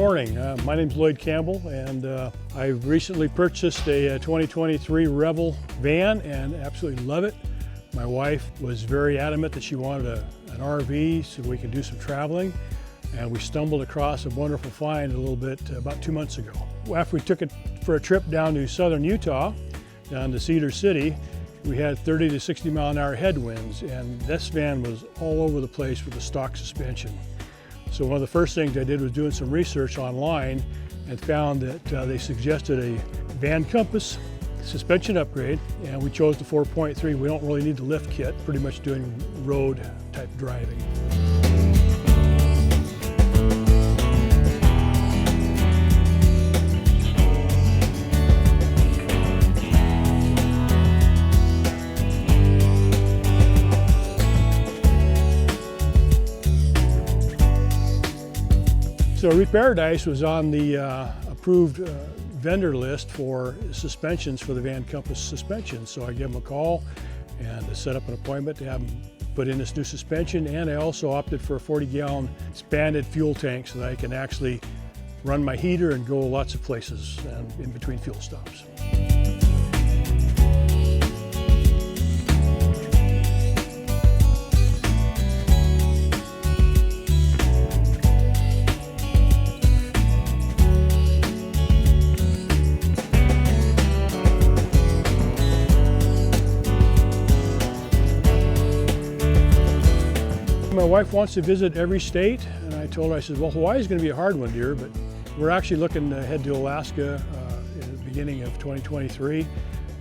morning. My name's Lloyd Campbell, and I recently purchased a 2023 Revel van and absolutely love it. My wife was very adamant that she wanted an RV so we could do some traveling, and we stumbled across a wonderful find a little bit about 2 months ago. After we took it for a trip down to southern Utah, down to Cedar City, we had 30 to 60 mile an hour headwinds, and this van was all over the place with the stock suspension. So one of the first things I did was doing some research online and found that they suggested a Van Compass suspension upgrade, and we chose the 4.3. We don't really need the lift kit, pretty much doing road type driving. So Reparadise was on the approved vendor list for suspensions for the Van Compass suspension. So I gave them a call and set up an appointment to have them put in this new suspension, and I also opted for a 40-gallon expanded fuel tank so that I can actually run my heater and go lots of places and in between fuel stops. My wife wants to visit every state, and I told her, I said, well, Hawaii is going to be a hard one, dear, but we're actually looking to head to Alaska in the beginning of 2023,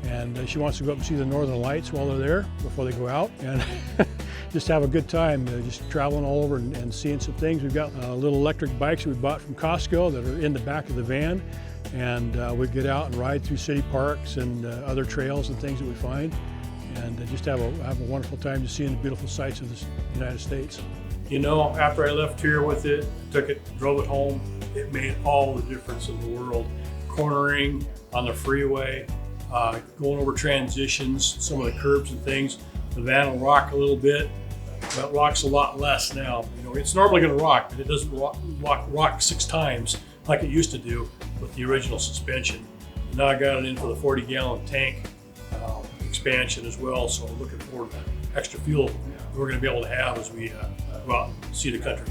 and she wants to go up and see the Northern Lights while they're there before they go out, and just have a good time, just traveling all over and seeing some things. We've got little electric bikes we bought from Costco that are in the back of the van, and we get out and ride through city parks and other trails and things that we find, and just have a wonderful time just seeing the beautiful sights of the United States. You know, after I left here with it, took it, drove it home, it made all the difference in the world. Cornering on the freeway, going over transitions, some of the curbs and things. The van will rock a little bit, but it rocks a lot less now. You know, it's normally going to rock, but it doesn't rock 6 times like it used to do with the original suspension. And now I got it in for the 40-gallon tank expansion as well, so I'm looking forward to the extra fuel we're going to be able to have as we go out and see the country.